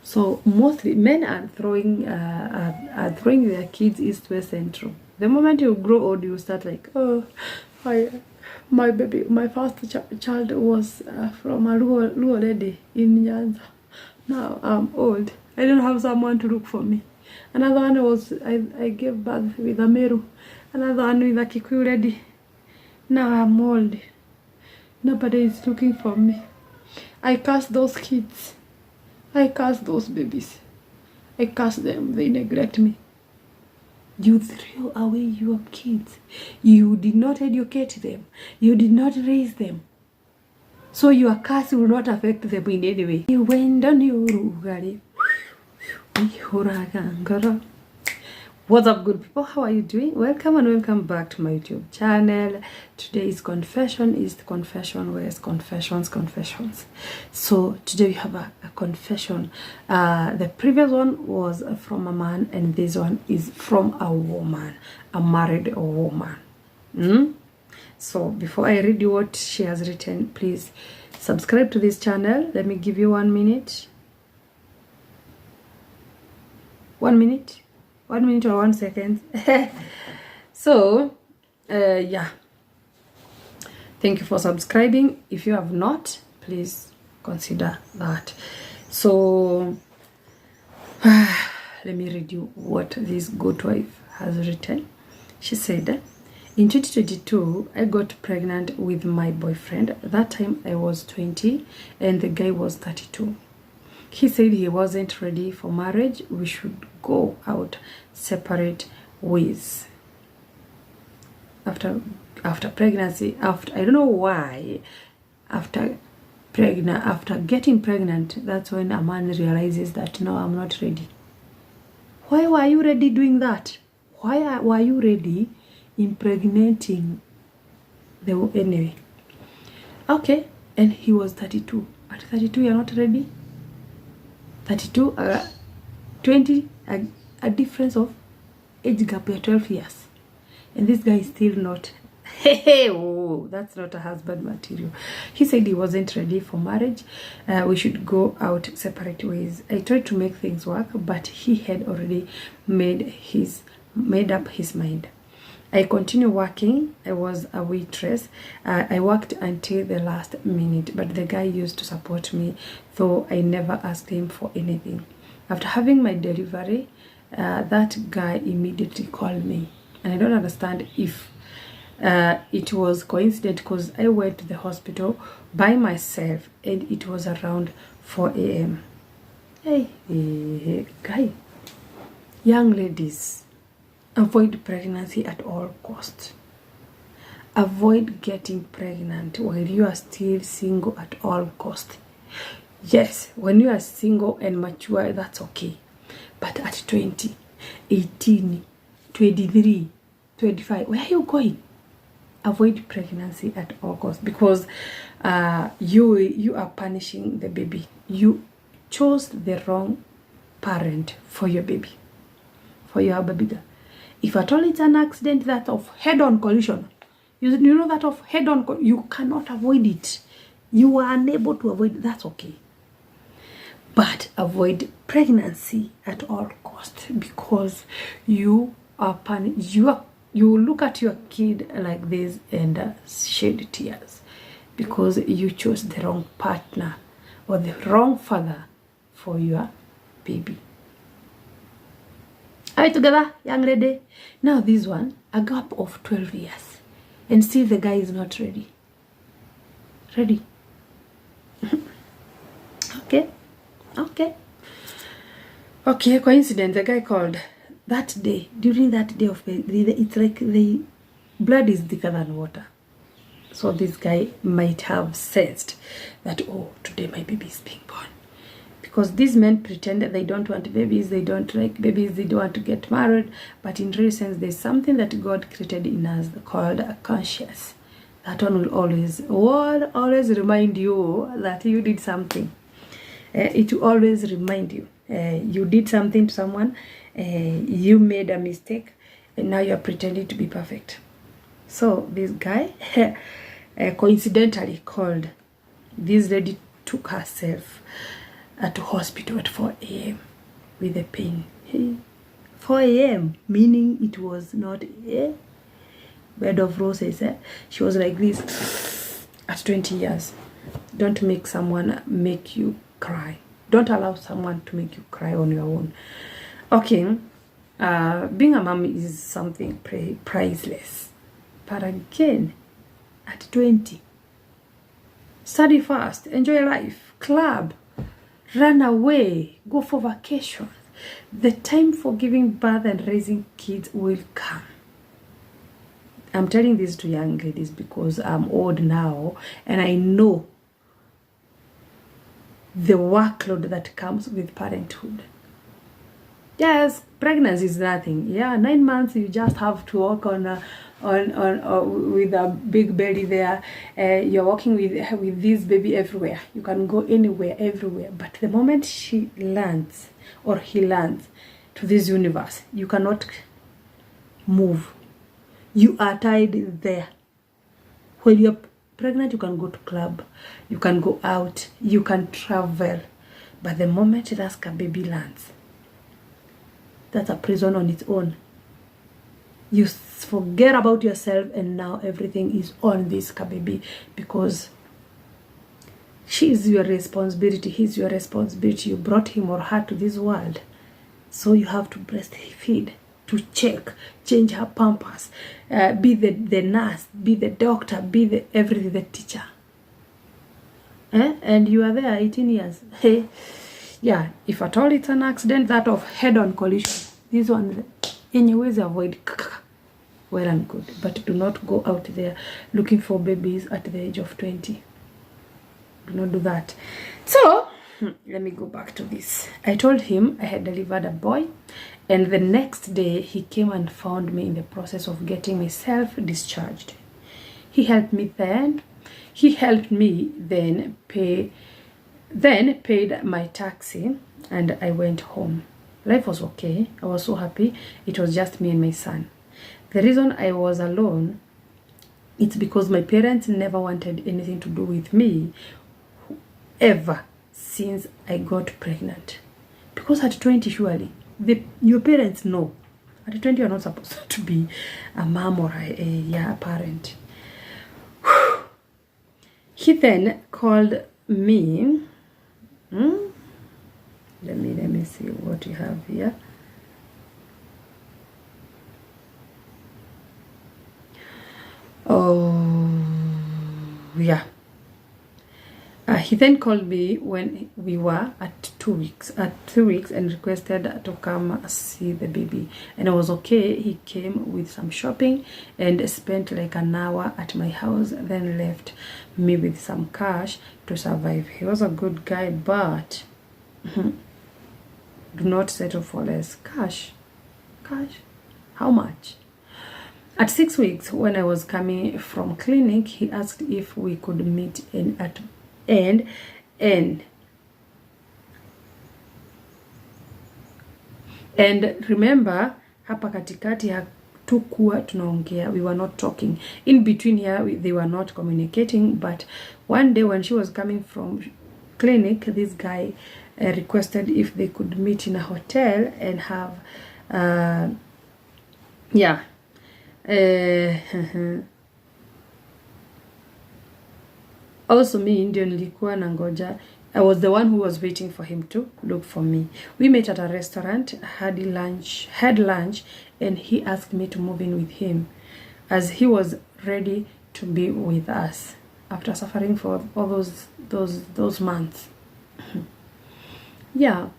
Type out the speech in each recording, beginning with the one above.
So mostly men are throwing their kids east, west, central. The moment you grow old, you start like, oh, my baby, my first child was from a Luo lady in Nyanza. Now I'm old. I don't have someone to look for me. Another one was I gave birth with a Meru. Another one with a Kikuyu lady. Now I'm old. Nobody is looking for me. I curse those kids. I curse those babies. I curse them. They neglect me. You threw away your kids. You did not educate them. You did not raise them. So your curse will not affect them in any way. You went on your rugari. What's up, good people? How are you doing? Welcome and welcome back to my YouTube channel. Today's confession is the confession where it's confessions. So today we have a confession. The previous one was from a man, and this one is from a woman, a married woman. So before I read you what she has written, please subscribe to this channel. Let me give you 1 minute. 1 minute. 1 minute or 1 second. So yeah, thank you for subscribing. If you have not, please consider that. So let me read you what this good wife has written. She said, in 2022 I got pregnant with my boyfriend. That time I was 20 and the guy was 32. He said he wasn't ready for marriage. We should go out separate ways. After pregnancy, I don't know why, after getting pregnant, that's when a man realizes that, no, I'm not ready. Why were you ready doing that? Why were you ready impregnating anyway? Okay, and he was 32. At 32, you're not ready? 32, 20, a difference of age gap of 12 years. And this guy is still not. Oh, that's not a husband material. He said he wasn't ready for marriage. We should go out separate ways. I tried to make things work, but he had already made up his mind. I continued working. I was a waitress. I worked until the last minute, but the guy used to support me, though I never asked him for anything. After having my delivery, that guy immediately called me. And I don't understand if it was coincidence, because I went to the hospital by myself and it was around 4 a.m. Hey, guy, young ladies, avoid pregnancy at all costs. Avoid getting pregnant while you are still single at all costs. Yes, when you are single and mature, that's okay. But at 20, 18, 23, 25, where are you going? Avoid pregnancy at all costs, because you are punishing the baby. You chose the wrong parent for your baby, for your baby girl. If at all it's an accident that of head-on collision, you know that of head-on, you cannot avoid it. You are unable to avoid it. That's okay. But avoid pregnancy at all costs, because you are you look at your kid like this and shed tears because you chose the wrong partner or the wrong father for your baby. Are we together, young lady? Now this one, a gap of 12 years. And still the guy is not ready. Ready? Okay, coincidence. The guy called that day. During that day of it's like the blood is thicker than water. So this guy might have sensed that, oh, today my baby is being born. Because these men pretend that they don't want babies, they don't like babies, they don't want to get married. But in real sense, there's something that God created in us called a conscience. That one will always remind you that you did something. It will always remind you. You did something to someone, you made a mistake, and now you're pretending to be perfect. So this guy coincidentally called. This lady took herself at hospital at 4 a.m. with the pain. 4 a.m. meaning it was not a bed of roses. She was like this at 20 years. Don't make someone make you cry. Don't allow someone to make you cry on your own. Okay, being a mom is something priceless. But again, at 20, study fast, enjoy life, club, run away, go for vacation. The time for giving birth and raising kids will come. I'm telling this to young ladies because I'm old now and I know the workload that comes with parenthood. Yes, pregnancy is nothing. Yeah, 9 months you just have to walk on with a big belly there. You're walking with this baby everywhere. You can go anywhere, everywhere. But the moment she lands or he lands to this universe, you cannot move. You are tied there. When you're pregnant, you can go to club, you can go out, you can travel. But the moment that baby lands, that's a prison on its own. You forget about yourself and now everything is on this baby because she is your responsibility. He's your responsibility. You brought him or her to this world. So you have to breastfeed, to check, change her pampers, be the nurse, be the doctor, be the everything, the teacher. And you are there 18 years. Hey, yeah, if at all it's an accident, that of head-on collision, this one, anyways, avoid. Well and good. But do not go out there looking for babies at the age of 20. Do not do that. So, let me go back to this. I told him I had delivered a boy. And the next day, he came and found me in the process of getting myself discharged. He helped me then. He helped me then paid my taxi, and I went home. Life was okay. I was so happy. It was just me and my son. The reason I was alone, it's because my parents never wanted anything to do with me ever since I got pregnant. Because at 20, surely, your parents know. At 20, you're not supposed to be a mom or a parent. He then called me. Let me see what you have here. Oh, yeah. He then called me when we were at 2 weeks, and requested to come see the baby. And I was okay. He came with some shopping and spent like an hour at my house, then left me with some cash to survive. He was a good guy, but do not settle for less. Cash? How much? At 6 weeks, when I was coming from clinic, he asked if we could meet and remember, hapa katikati hatukuwa tunaongea. We were not talking. In between here, they were not communicating. But one day when she was coming from clinic, this guy requested if they could meet in a hotel and have, also me ndio nilikuwa nangoja. I was the one who was waiting for him to look for me. We met at a restaurant, had lunch, and he asked me to move in with him as he was ready to be with us after suffering for all those months. Yeah.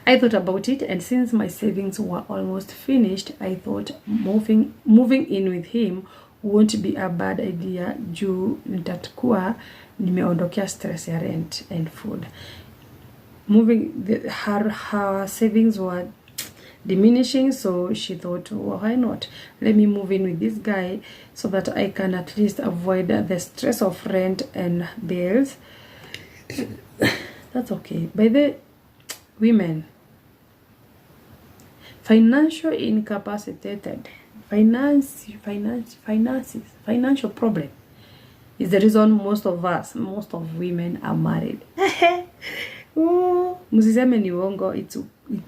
I thought about it, and since my savings were almost finished, I thought moving in with him won't be a bad idea juu nitakuwa nimeondokea stress ya rent and food. Her savings were diminishing, so she thought, well, why not? Let me move in with this guy so that I can at least avoid the stress of rent and bills. That's okay. By the women, financial incapacitated, financial problem. Is the reason most of women are married. Msiseme ni uongo, it's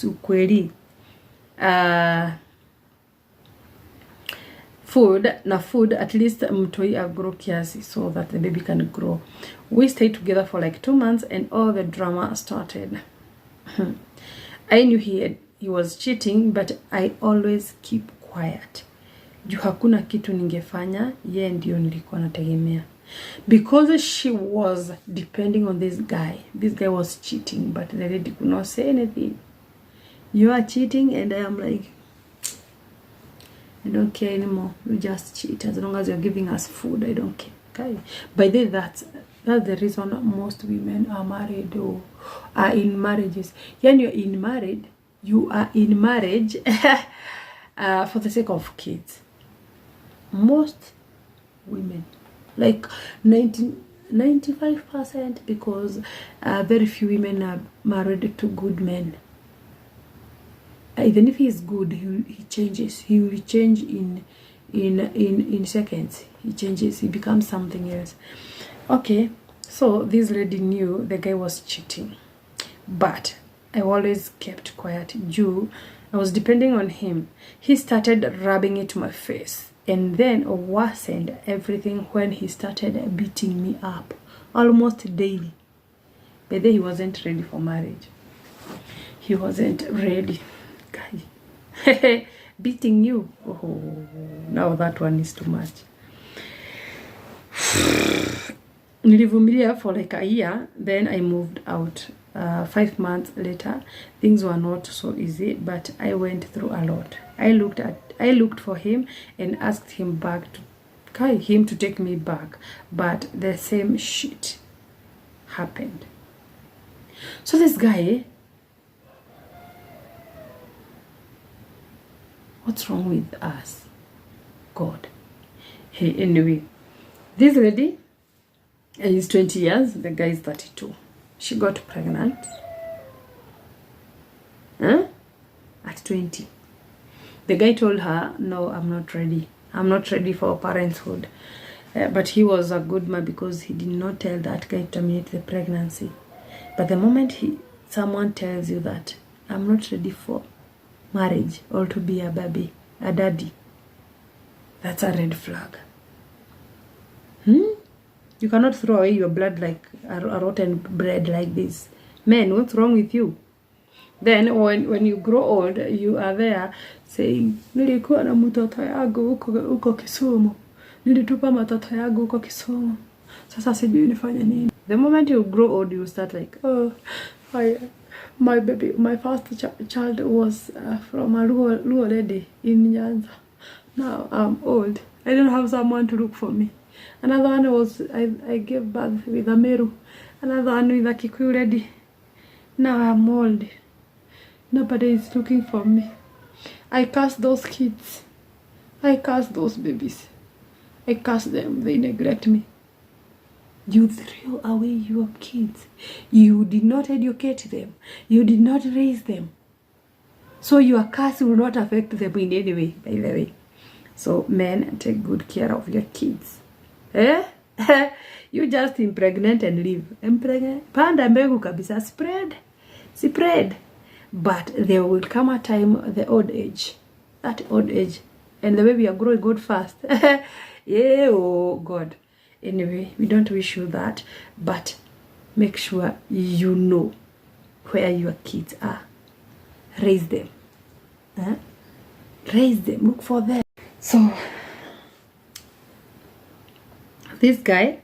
ukweli. Food, at least mtoi grow kiasi so that the baby can grow. We stayed together for like 2 months and all the drama started. I knew he was cheating, but I always keep quiet. Juu hakuna kitu ningefanya, ye ndio nilikuwa nategemea. Because she was depending on this guy. This guy was cheating, but the lady could not say anything. You are cheating, and I am like, I don't care anymore. You just cheat. As long as you're giving us food, I don't care. Okay. By the way, that's the reason most women are married or are in marriages. When you're in married, you are in marriage for the sake of kids. Most women, like 95%, because very few women are married to good men. Even if he is good, he changes. He will change in seconds. He changes. He becomes something else. Okay, so this lady knew the guy was cheating, but I always kept quiet. I was depending on him. He started rubbing it to my face, and then worsened everything when he started beating me up almost daily. But then he wasn't ready for marriage. He wasn't ready. Beating you, oh, now that one is too much. Nilivumilia for like a year, then I moved out. 5 months later, things were not so easy, but I went through a lot. I looked for him and asked him to take me back, but the same shit happened. So this guy, what's wrong with us? God. Hey, anyway, this lady is 20 years, the guy is 32. She got pregnant at 20. The guy told her, no, I'm not ready. I'm not ready for parenthood. But he was a good man because he did not tell that guy to terminate the pregnancy. But the moment someone tells you that I'm not ready for marriage or to be a baby, a daddy, that's a red flag. You cannot throw away your blood like a rotten bread like this. Men, what's wrong with you? Then when you grow old, you are there saying, nilikuwa na mtoto yangu uko Kisumu. Nilitupa mtoto yangu uko Kisumu. Sasa sijui nifanye nini. The moment you grow old, you start like, oh, my first child was from a Luo lady in Nyanza. Now I'm old. I don't have someone to look for me. Another one was, I gave birth with a Meru. Another one with a Kikuyu lady. Now I'm old. Nobody is looking for me. I curse those kids. I curse those babies. I curse them. They neglect me. You threw away your kids. You did not educate them. You did not raise them. So your curse will not affect them in any way, by the way. So men, take good care of your kids. You just impregnate and leave. Panda mbegu kabisa. Spread. But there will come a time, that old age, and the baby are growing good fast. Yeah, oh God. Anyway, we don't wish you that, but make sure you know where your kids are. Raise them. Raise them. Look for them. So, this guy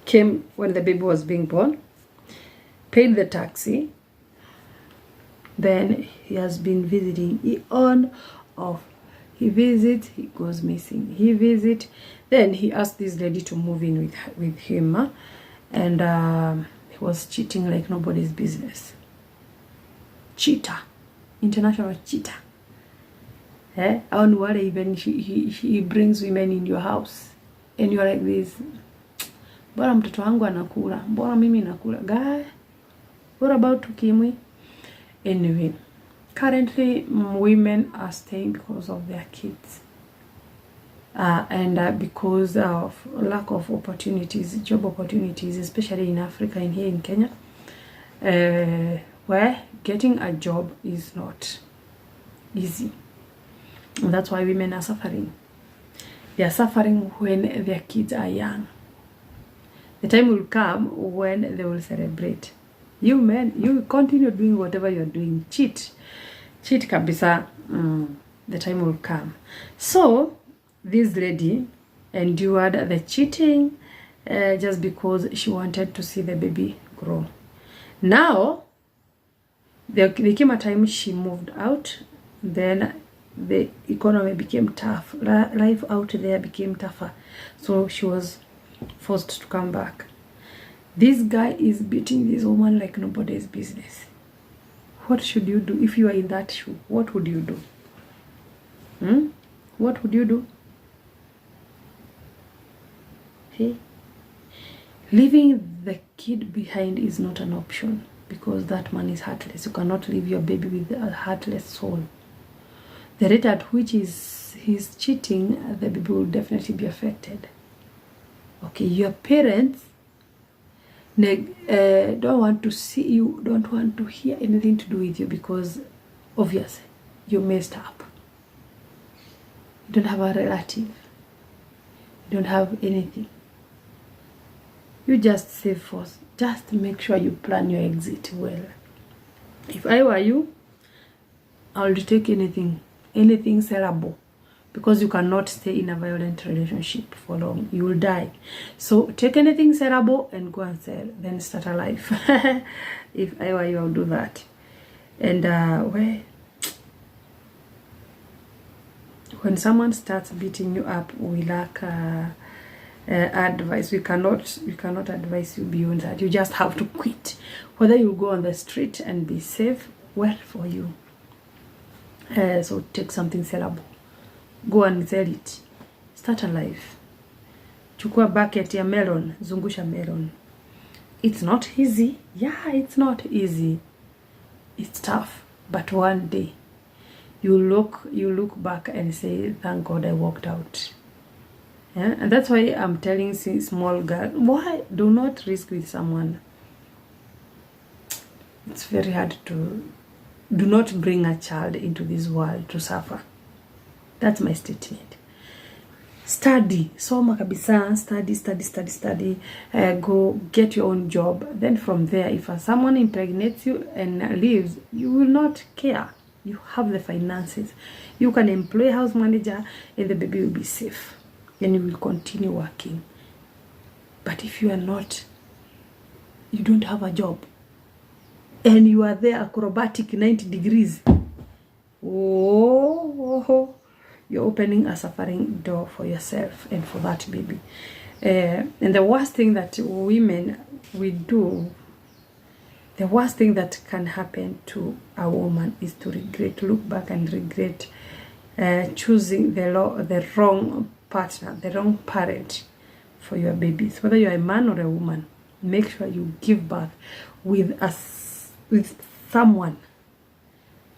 came when the baby was being born, paid the taxi. Then he has been visiting. He visits, he goes missing. He visits. Then he asked this lady to move in with him. And he was cheating like nobody's business. Cheater. International cheater. On what even he brings women in your house. And you're like this. Bora mtoto wangu anakula. Bora mimi nakula. Guy. What about ukimwi? Anyway, currently women are staying because of their kids. and because of lack of opportunities, job opportunities, especially in Africa and here in Kenya, where getting a job is not easy. And that's why women are suffering. They are suffering when their kids are young. The time will come when they will celebrate. You men, you continue doing whatever you're doing. Cheat kabisa. The time will come. So this lady endured the cheating just because she wanted to see the baby grow. Now there came a time she moved out. Then the economy became tough. Life out there became tougher. So she was forced to come back. This guy is beating this woman like nobody's business. What should you do if you are in that shoe? What would you do? What would you do? Hey, leaving the kid behind is not an option because that man is heartless. You cannot leave your baby with a heartless soul. The rate at which he's cheating, the baby will definitely be affected. Okay, your parents don't want to see you, don't want to hear anything to do with you because obviously you messed up. You don't have a relative. You don't have anything. You just save first. Just make sure you plan your exit well. If I were you, I would take anything sellable, because you cannot stay in a violent relationship for long. You will die. So take anything sellable and go and sell, then start a life. If I were you, I would do that. And when someone starts beating you up, we lack advice. We cannot advise you beyond that. You just have to quit. Whether you go on the street and be safe, well for you. So take something sellable. Go and sell it. Start a life. Chukua bucket ya melon, zungusha melon. It's not easy. Yeah, it's not easy. It's tough. But one day, you look back and say, thank God I walked out. Yeah? And that's why I'm telling small girl, why do not risk with someone. It's very hard to do not bring a child into this world to suffer. That's my statement. Study. Soma kabisa. Study. Go get your own job. Then from there, if someone impregnates you and leaves, you will not care. You have the finances. You can employ a house manager and the baby will be safe. And you will continue working. But if you are not, you don't have a job, and you are there acrobatic 90 degrees, you're opening a suffering door for yourself and for that baby. And the worst thing that women we do, the worst thing that can happen to a woman is to look back and regret choosing the wrong partner, the wrong parent for your babies. Whether you're a man or a woman, make sure you give birth with someone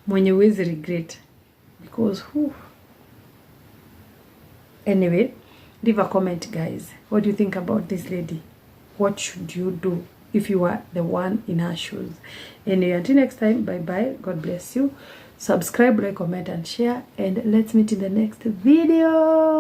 mwenye huwezi regret, because anyway, leave a comment, guys. What do you think about this lady? What should you do if you are the one in her shoes? Anyway, until next time, bye bye. God bless you. Subscribe, like, comment, and share, and let's meet in the next video.